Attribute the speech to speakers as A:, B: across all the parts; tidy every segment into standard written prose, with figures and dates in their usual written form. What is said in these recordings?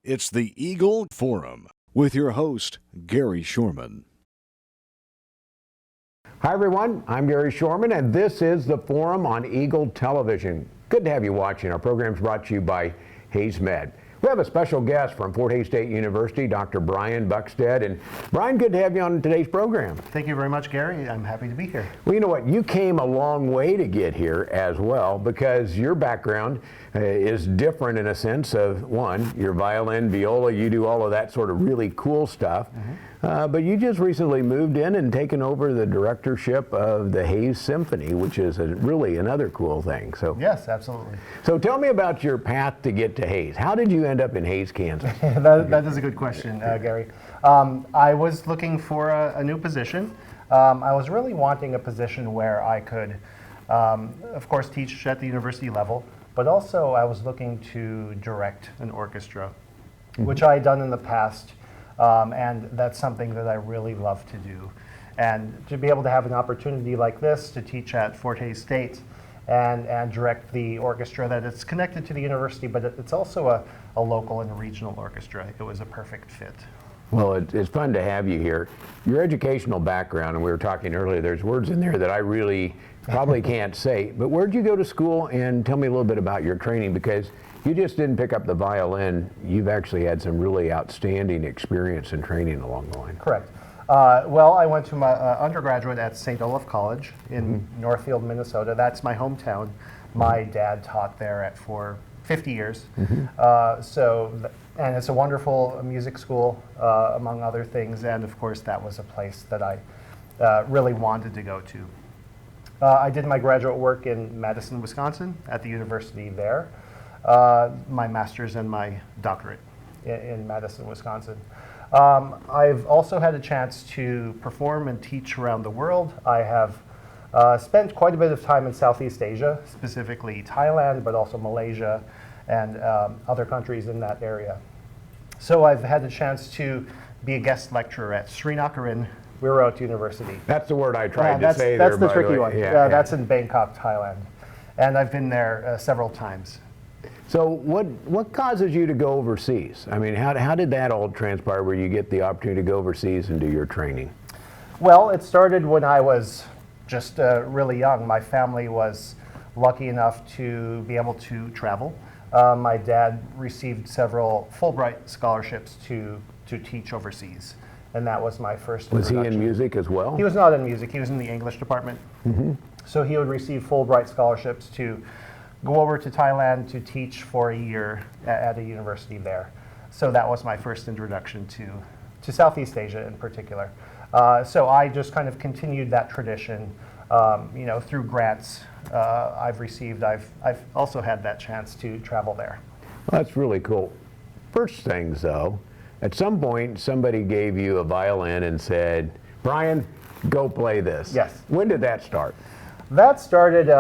A: It's the Eagle Forum with your host, Gary Shorman.
B: Hi everyone, I'm Gary Shorman and this is the Forum on Eagle Television. Good to have you watching. Our program is brought to you by Hayes Med. We have a special guest from Fort Hays State University, Dr. Brian Buckstead. And Brian, good to have you on today's program.
C: Thank you very much, Gary. I'm happy to be here.
B: Well, you know what? You came a long way to get here as well because your background is different in a sense of, one, your violin, viola, you do all of that sort of really cool stuff. But you just recently moved in and taken over the directorship of the Hayes Symphony, which is really another cool thing. So
C: yes, absolutely.
B: So tell me about your path to get to Hayes. How did you end up in Hayes, Kansas?
C: That is a good question, Gary. I was looking for a new position. I was really wanting a position where I could, of course, teach at the university level, but also I was looking to direct an orchestra, which I had done in the past. And that's something that I really love to do. And to be able to have an opportunity like this to teach at Fort Hays State and direct the orchestra that it's connected to the university, but it's also a local and regional orchestra. It was a perfect fit.
B: Well, it's fun to have you here. Your educational background, and we were talking earlier, there's words in there that I really probably can't say, but where'd you go to school? And tell me a little bit about your training, because you just didn't pick up the violin. You've actually had some really outstanding experience and training along the line.
C: Correct. Well, I went to my undergraduate at St. Olaf College in Northfield, Minnesota. That's my hometown. My dad taught there for 50 years. And it's a wonderful music school, among other things. And of course, that was a place that I really wanted to go to. I did my graduate work in Madison, Wisconsin, at the university there. My master's and my doctorate in Madison, Wisconsin. I've also had a chance to perform and teach around the world. I have spent quite a bit of time in Southeast Asia, specifically Thailand, but also Malaysia and other countries in that area. So I've had a chance to be a guest lecturer at Srinagar Wirot University.
B: That's the word I tried to say
C: there. That's
B: the
C: tricky
B: way.
C: one. That's in Bangkok, Thailand. And I've been there several times.
B: So what causes you to go overseas? I mean, how did that all transpire where you get the opportunity to go overseas and do your training?
C: Well, it started when I was just really young. My family was lucky enough to be able to travel. My dad received several Fulbright scholarships to teach overseas, and that was my first
B: Was he
C: introduction.
B: in music as well?
C: He was not in music. He was in the English department. So he would receive Fulbright scholarships to go over to Thailand to teach for a year at a university there. So that was my first introduction to Southeast Asia in particular. So I just kind of continued that tradition, through grants I've received. I've also had that chance to travel there.
B: Well, that's really cool. First things though, at some point somebody gave you a violin and said, Brian, go play this.
C: Yes.
B: When did that start?
C: That started,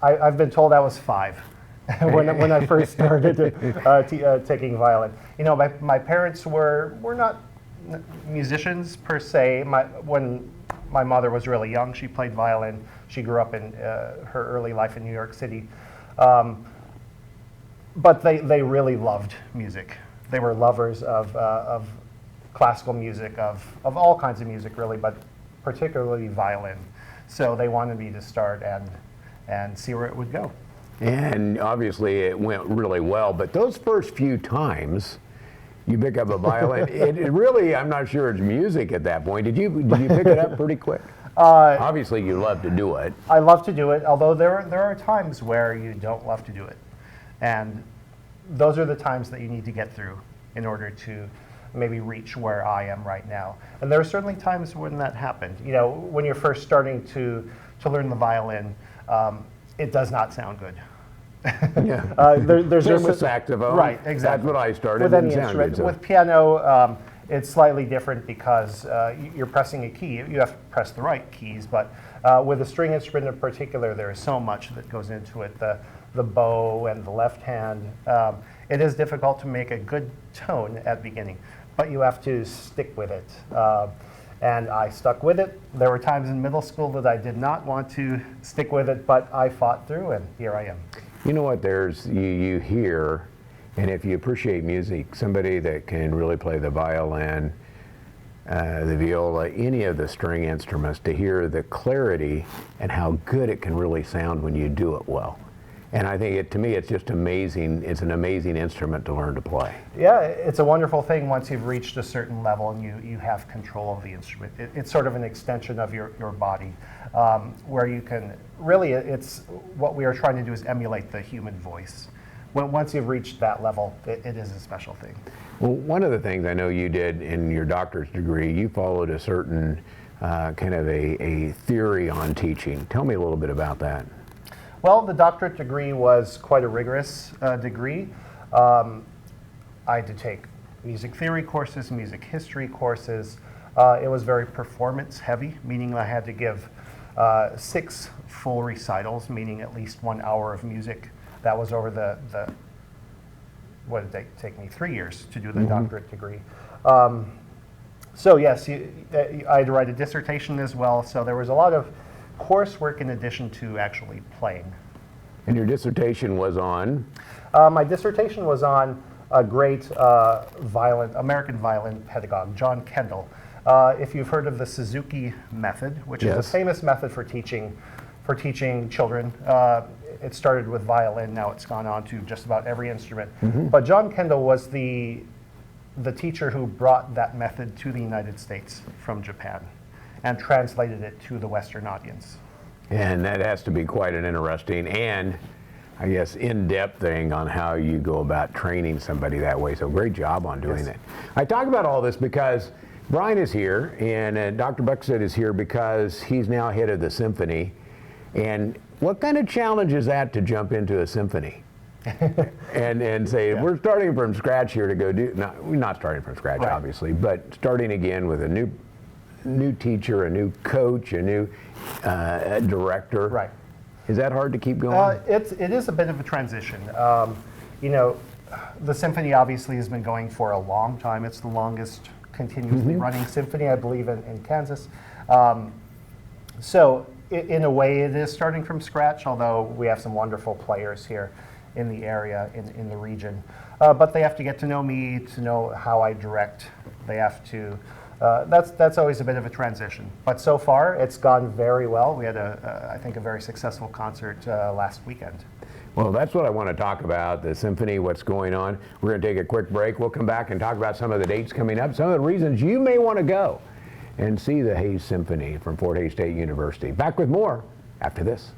C: I've been told I was 5 when I first started taking violin. You know, my parents were not musicians per se. When my mother was really young, she played violin. She grew up in her early life in New York City. But they really loved music. They were lovers of classical music, of all kinds of music really, but particularly violin. So they wanted me to start and see where it would go.
B: And obviously it went really well, but those first few times you pick up a violin, it really, I'm not sure it's music at that point. Did you pick it up pretty quick? Obviously you love to do it.
C: I love to do it, although there are times where you don't love to do it. And those are the times that you need to get through in order to maybe reach where I am right now. And there are certainly times when that happened. You know, when you're first starting to learn the violin, it does not sound good.
B: There's just a saxophone.
C: Right, exactly.
B: That's what I started.
C: With any instrument. With piano, it's slightly different because you're pressing a key. You have to press the right keys, but with a string instrument in particular, there is so much that goes into it. The bow and the left hand. It is difficult to make a good tone at the beginning, but you have to stick with it. And I stuck with it. There were times in middle school that I did not want to stick with it, but I fought through, and here I am.
B: You know what, you hear And if you appreciate music, somebody that can really play the violin, the viola, any of the string instruments, to hear the clarity and how good it can really sound when you do it well. And I think to me, it's just amazing. It's an amazing instrument to learn to play.
C: Yeah, it's a wonderful thing once you've reached a certain level and you have control of the instrument. It's sort of an extension of your body, where you can, really, it's what we are trying to do is emulate the human voice. Once you've reached that level, it is a special thing.
B: Well, one of the things I know you did in your doctorate degree, you followed a certain kind of a theory on teaching. Tell me a little bit about that.
C: Well, the doctorate degree was quite a rigorous degree. I had to take music theory courses, music history courses. It was very performance heavy, meaning I had to give 6 full recitals, meaning at least 1 hour of music. That was over the what did it take me, 3 years to do the doctorate degree. So yes, I had to write a dissertation as well, so there was a lot of coursework in addition to actually playing.
B: And your dissertation was on?
C: My dissertation was on a great American violin pedagogue, John Kendall. If you've heard of the Suzuki method, which is a famous method for teaching children. It started with violin, now it's gone on to just about every instrument. But John Kendall was the teacher who brought that method to the United States from Japan and translated it to the Western audience.
B: And that has to be quite an interesting and, I guess, in-depth thing on how you go about training somebody that way. So great job on doing that. I talk about all this because Brian is here, and Dr. Buckstead is here because he's now head of the Symphony. And what kind of challenge is that to jump into a symphony? and say, we're starting from scratch here to go do, we're not starting from scratch, obviously, but starting again with a new teacher, a new coach, a new director.
C: Right.
B: Is that hard to keep going?
C: It is a bit of a transition. You know, the symphony obviously has been going for a long time. It's the longest continuously running symphony, I believe, in Kansas. So in a way, it is starting from scratch, although we have some wonderful players here in the area, in the region. But they have to get to know me, to know how I direct. They have to, that's always a bit of a transition. But so far, it's gone very well. We had, I think, a very successful concert last weekend.
B: Well, that's what I want to talk about, the symphony, what's going on. We're going to take a quick break. We'll come back and talk about some of the dates coming up, some of the reasons you may want to go and see the Hayes Symphony from Fort Hays State University. Back with more after this.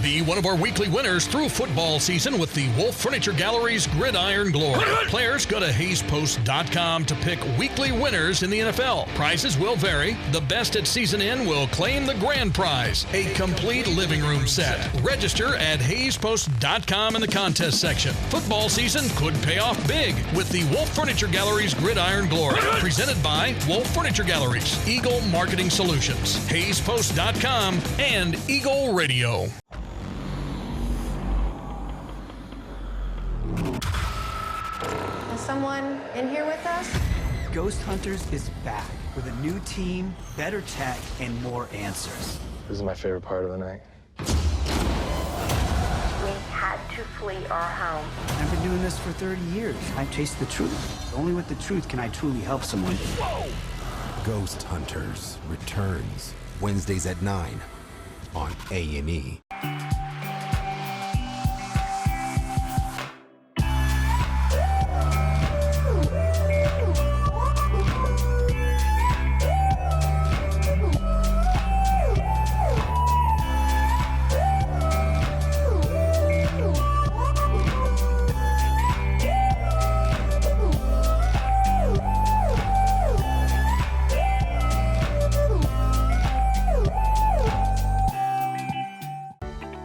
D: Be one of our weekly winners through football season with the Wolf Furniture Gallery's Gridiron Glory. Players go to HayesPost.com to pick weekly winners in the NFL. Prizes will vary. The best at season end will claim the grand prize, a complete living room set. Register at HayesPost.com in the contest section. Football season could pay off big with the Wolf Furniture Gallery's Gridiron Glory. Presented by Wolf Furniture Galleries, Eagle Marketing Solutions, HayesPost.com, and Eagle Radio.
E: Is someone in here with us?
F: Ghost Hunters is back with a new team, better tech, and more answers.
G: This is my favorite part of the night.
H: We had to flee our home.
F: I've been doing this for 30 years. I've chased the truth. Only with the truth can I truly help someone.
D: Whoa!
I: Ghost Hunters returns Wednesdays at 9 on A&E.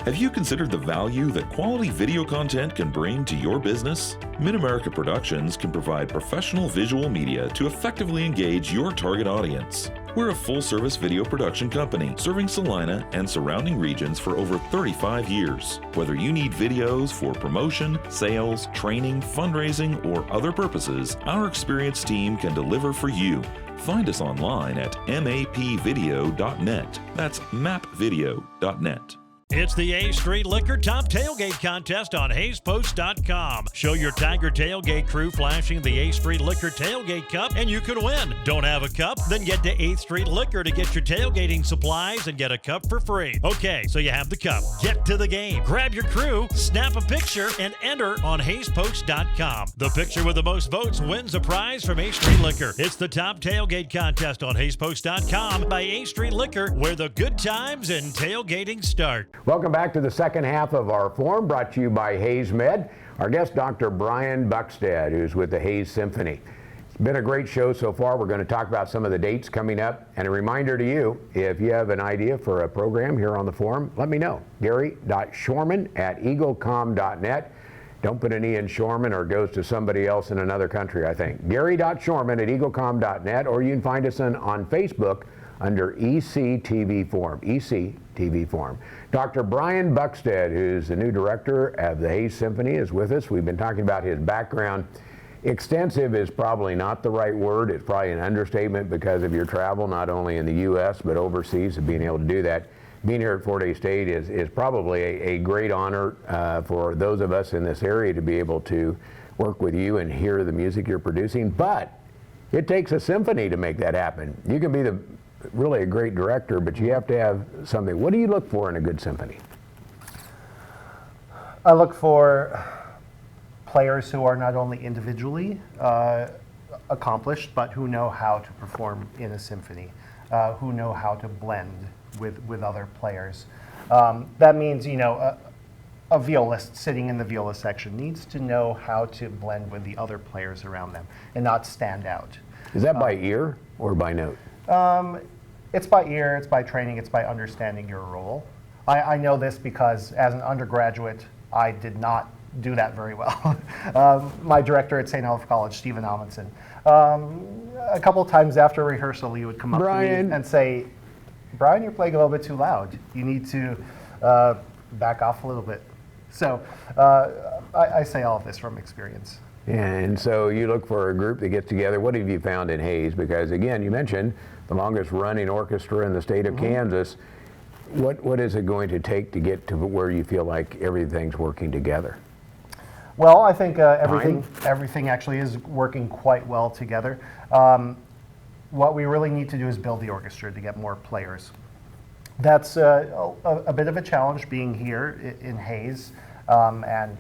J: Have you considered the value that quality video content can bring to your business? Mid-America Productions can provide professional visual media to effectively engage your target audience. We're a full-service video production company serving Salina and surrounding regions for over 35 years. Whether you need videos for promotion, sales, training, fundraising, or other purposes, our experienced team can deliver for you. Find us online at mapvideo.net. That's mapvideo.net.
K: It's the A Street Liquor Top Tailgate Contest on HaysPost.com. Show your Tiger Tailgate crew flashing the A Street Liquor Tailgate Cup and you could win. Don't have a cup? Then get to 8th Street Liquor to get your tailgating supplies and get a cup for free. Okay, so you have the cup. Get to the game. Grab your crew, snap a picture, and enter on HaysPost.com. The picture with the most votes wins a prize from A Street Liquor. It's the Top Tailgate Contest on HaysPost.com by A Street Liquor, where the good times and tailgating start.
B: Welcome back to the second half of our forum, brought to you by Hayes Med. Our guest, Dr. Brian Buckstead, who's with the Hayes Symphony. It's been a great show so far. We're going to talk about some of the dates coming up. And a reminder to you, if you have an idea for a program here on the forum, let me know. Gary.Shorman@eaglecom.net. Don't put an E in Shorman or it goes to somebody else in another country, I think. Gary.Shorman@eaglecom.net, or you can find us on Facebook under ECTV Forum. ECTV Forum. Dr. Brian Buckstead, who's the new director of the Hayes Symphony, is with us. We've been talking about his background. Extensive is probably not the right word. It's probably an understatement because of your travel, not only in the U.S., but overseas, and being able to do that. Being here at Fort Hays State is probably a great honor for those of us in this area to be able to work with you and hear the music you're producing. But it takes a symphony to make that happen. You can be really a great director, but you have to have something. What do you look for in a good symphony?
C: I look for players who are not only individually accomplished, but who know how to perform in a symphony, who know how to blend with other players. That means, a violist sitting in the viola section needs to know how to blend with the other players around them and not stand out.
B: Is that by ear or by note?
C: It's by ear, it's by training, it's by understanding your role. I know this because as an undergraduate, I did not do that very well. My director at St. Olaf College, Stephen Amundsen, a couple times after rehearsal, he would come up to me and say, Brian, you're playing a little bit too loud. You need to back off a little bit. So I say all of this from experience.
B: And so you look for a group that gets together. What have you found in Hayes? Because again, you mentioned the longest running orchestra in the state of Kansas. What is it going to take to get to where you feel like everything's working together?
C: Well, I think everything actually is working quite well together. What we really need to do is build the orchestra to get more players. That's a bit of a challenge being here in Hayes, and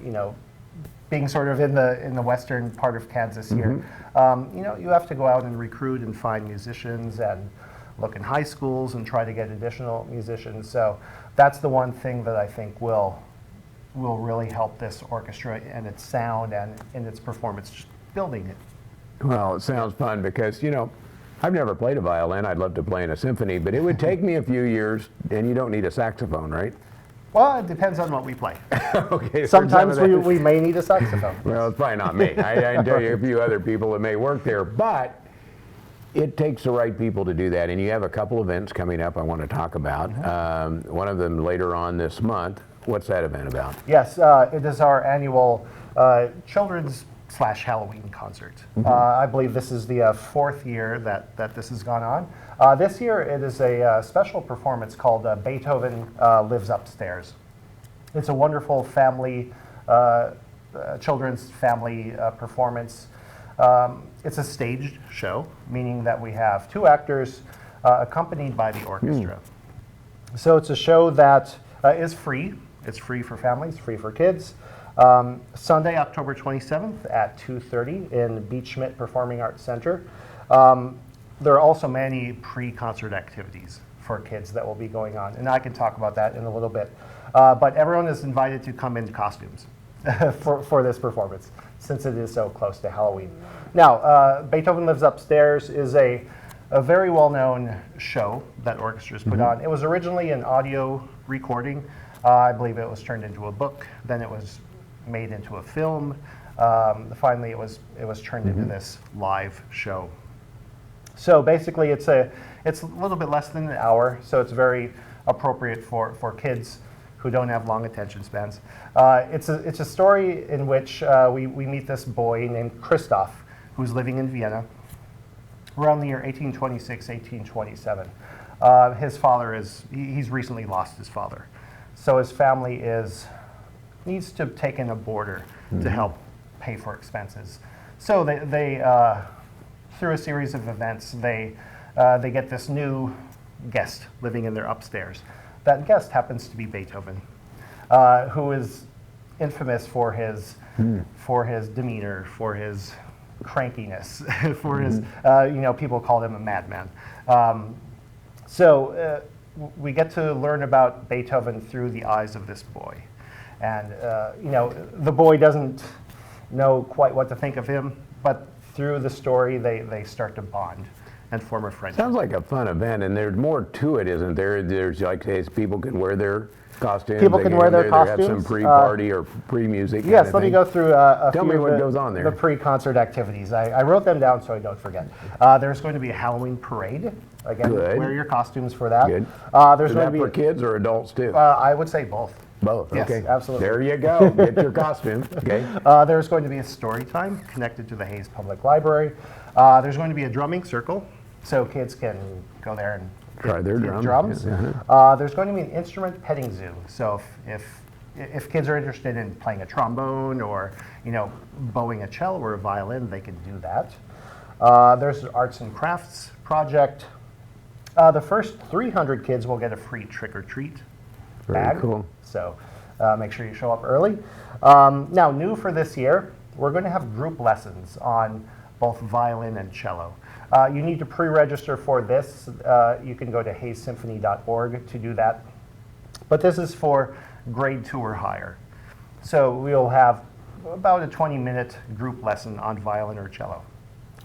C: being sort of in the western part of Kansas here. You have to go out and recruit and find musicians and look in high schools and try to get additional musicians. So that's the one thing that I think will really help this orchestra and its sound and in its performance, just building it.
B: Well, it sounds fun because, I've never played a violin. I'd love to play in a symphony, but it would take me a few years, and you don't need a saxophone, right?
C: Well, it depends on what we play.
B: Okay.
C: Sometimes we may need a saxophone.
B: Well, it's probably not me. I can tell you a few other people that may work there, but it takes the right people to do that. And you have a couple events coming up I want to talk about. One of them later on this month. What's that event about?
C: Yes, it is our annual children's/Halloween concert. I believe this is the fourth year that this has gone on. This year it is a special performance called Beethoven Lives Upstairs. It's a wonderful family, children's family performance. It's a staged show, meaning that we have two actors accompanied by the orchestra. So it's a show that is free. It's free for families, free for kids. Sunday, October 27th at 2:30 in Beach Schmidt Performing Arts Center. There are also many pre-concert activities for kids that will be going on, and I can talk about that in a little bit. But everyone is invited to come in costumes for this performance, since it is so close to Halloween. Now, Beethoven Lives Upstairs is a very well-known show that orchestras put on. It was originally an audio recording. I believe it was turned into a book. Then it was made into a film. Finally, it was turned into this live show. So basically, it's a little bit less than an hour. So it's very appropriate for kids who don't have long attention spans. It's a story in which we meet this boy named Christoph, who's living in Vienna around the year 1826, 1827. His father he's recently lost his father. So his family needs to take in a boarder to help pay for expenses. So they through a series of events, they get this new guest living in their upstairs. That guest happens to be Beethoven, who is infamous for his demeanor, for his crankiness, for his people called him a madman. So we get to learn about Beethoven through the eyes of this boy, and the boy doesn't know quite what to think of him, but through the story they start to bond and form a friendship.
B: Sounds like a fun event, and there's more to it, isn't there? There's like, hey, people can wear their costumes.
C: People can wear their costumes.
B: They have some pre-party or pre-music.
C: Yes, let me go through a
B: Tell
C: few
B: me
C: of
B: what goes on there.
C: The pre-concert activities. I wrote them down so I don't forget. There's going to be a Halloween parade. Again, wear your costumes for that.
B: Good.
C: There's
B: Is
C: going
B: that
C: to be
B: for kids or adults too?
C: I would say both.
B: Both.
C: Yes,
B: okay.
C: absolutely.
B: There you go. Get your costume. Okay.
C: There's going to be a story time connected to the Hayes Public Library. There's going to be a drumming circle, so kids can go there and
B: try their
C: drums.
B: Yeah.
C: There's going to be an instrument petting zoo. So if kids are interested in playing a trombone or bowing a cello or a violin, they can do that. There's an arts and crafts project. The first 300 kids will get a free trick or treat bag.
B: Very cool.
C: So make sure you show up early. Now, new for this year, we're going to have group lessons on both violin and cello. You need to pre-register for this. You can go to hayessymphony.org to do that. But this is for grade 2 or higher. So we'll have about a 20-minute group lesson on violin or cello.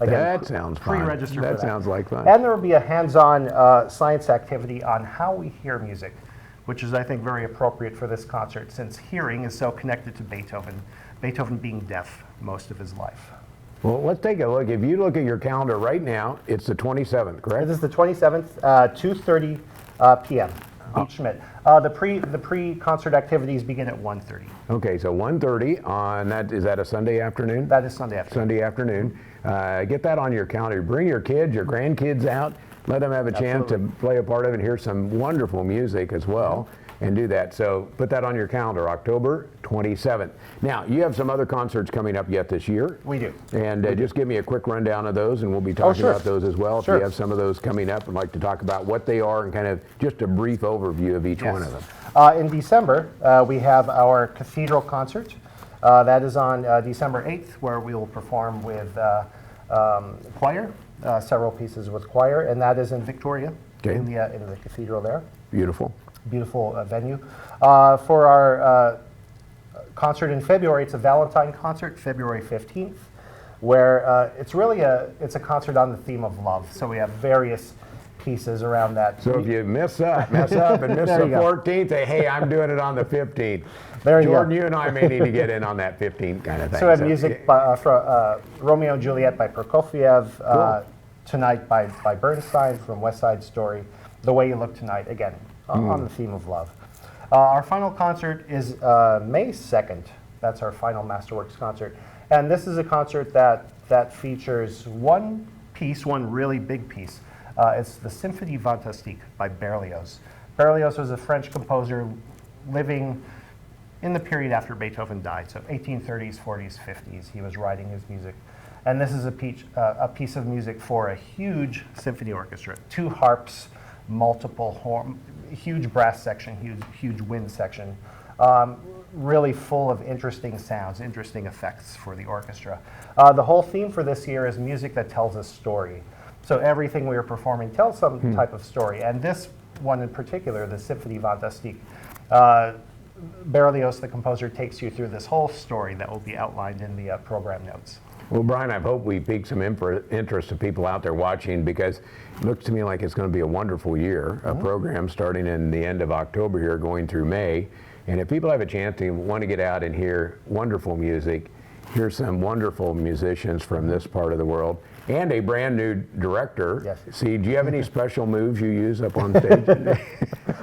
C: Again,
B: that sounds fun.
C: Pre-register for that.
B: That sounds like fun.
C: And there will be a hands-on science activity on how we hear music, which is, I think, very appropriate for this concert since hearing is so connected to Beethoven, Beethoven being deaf most of his life.
B: Well, let's take a look. If you look at your calendar right now, it's the 27th, correct?
C: It is the 27th, 2:30 p.m. Beach Schmidt. The pre-concert activities begin at 1:30.
B: Okay, so 1:30 on that. Is that a Sunday afternoon?
C: That is Sunday afternoon.
B: Sunday afternoon. Get that on your calendar. Bring your kids, your grandkids out. Let them have a chance to play a part of it and hear some wonderful music as well. And do that. So put that on your calendar, October 27th. Now, you have some other concerts coming up yet this year.
C: We do.
B: And just give me a quick rundown of those, and we'll be talking about those as well.
C: Sure.
B: If you have some of those coming up and like to talk about what they are and kind of just a brief overview of each one of them.
C: In December, we have our Cathedral concert. That is on December 8th, where we will perform with choir, several pieces with choir, and that is in Victoria, in the Cathedral there.
B: Beautiful.
C: Beautiful venue. For our concert in February, it's a Valentine concert, February 15th, where it's a concert on the theme of love. So we have various pieces around that.
B: So if you mess up and miss the 14th, say, hey, I'm doing it on the 15th.
C: There you
B: Jordan,
C: go.
B: you and I may need to get in on that 15th kind of thing.
C: So we have music from Romeo and Juliet by Prokofiev, Tonight by Bernstein from West Side Story, The Way You Look Tonight, again, on the theme of love. Our final concert is May 2nd. That's our final Masterworks concert. And this is a concert that features one really big piece. It's the Symphonie Fantastique by Berlioz. Berlioz was a French composer living in the period after Beethoven died, so 1830s, 40s, 50s. He was writing his music. And this is a piece of music for a huge symphony orchestra, 2 harps, multiple horn, huge brass section, huge wind section, really full of interesting sounds, interesting effects for the orchestra. The whole theme for this year is music that tells a story. So everything we are performing tells some type of story. And this one in particular, the Symphonie Fantastique, Berlioz, the composer, takes you through this whole story that will be outlined in the program notes.
B: Well, Brian, I hope we piqued some interest of people out there watching, because it looks to me like it's going to be a wonderful year, a program starting in the end of October here, going through May. And if people have a chance to want to get out and hear wonderful music, hear some wonderful musicians from this part of the world, and a brand new director.
C: Yes.
B: See, do you have any special moves you use up on stage?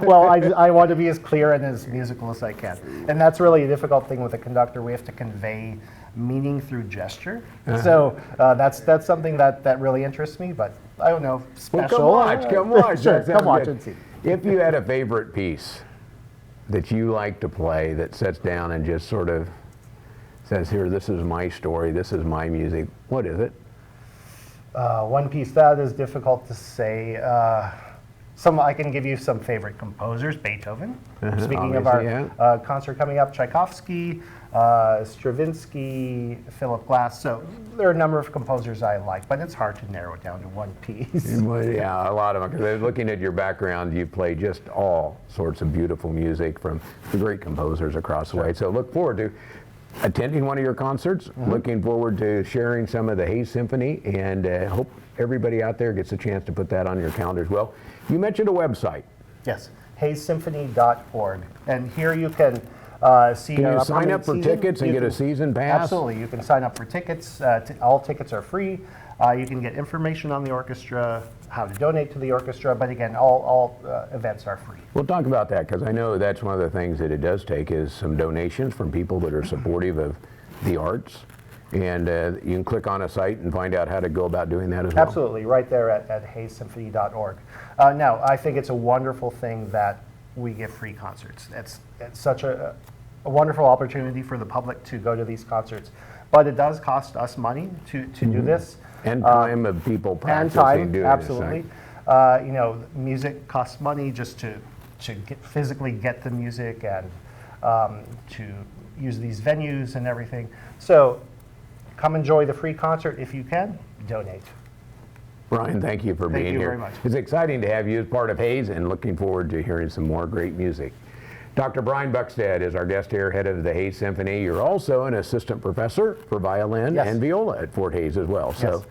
C: Well, I want to be as clear and as musical as I can. And that's really a difficult thing with a conductor. We have to convey meaning through gesture. So that's something that really interests me, but I don't know, special.
B: Well, come watch.
C: Sure, come watch
B: good.
C: and see.
B: If you had a favorite piece that you like to play that sits down and just sort of says, here, this is my story, this is my music? What is it?
C: One piece that is difficult to say. I can give you some favorite composers. Beethoven. Speaking of our concert coming up, Tchaikovsky, Stravinsky, Philip Glass. So there are a number of composers I like, but it's hard to narrow it down to one piece.
B: Well, yeah, a lot of them. Because looking at your background, you play just all sorts of beautiful music from the great composers across the way. So look forward to attending one of your concerts. Looking forward to sharing some of the Hayes Symphony, and hope everybody out there gets a chance to put that on your calendar as well. You mentioned a website.
C: Yes, hayessymphony.org. And here you can see
B: Can
C: our
B: you sign up for
C: season.
B: tickets and get a season pass?
C: Absolutely. You can sign up for tickets. All tickets are free. You can get information on the orchestra, how to donate to the orchestra, but again, all events are free.
B: We'll talk about that, because I know that's one of the things that it does take is some donations from people that are supportive of the arts. And you can click on a site and find out how to go about doing that as well.
C: Absolutely, right there at hayessymphony.org. Now, I think it's a wonderful thing that we give free concerts. It's such a wonderful opportunity for the public to go to these concerts. But it does cost us money to do this.
B: And time of people practicing
C: and time,
B: doing
C: absolutely.
B: this.
C: You know, music costs money just to physically get the music and to use these venues and everything. So come enjoy the free concert if you can. Donate.
B: Brian, thank you for being here.
C: Thank you very much.
B: It's exciting to have you as part of Hayes, and looking forward to hearing some more great music. Dr. Brian Buckstead is our guest here, head of the Hayes Symphony. You're also an assistant professor for violin and viola at Fort Hayes as well. So,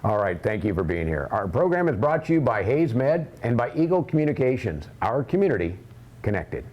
B: all right, thank you for being here. Our program is brought to you by Hayes Med and by Eagle Communications, our community connected.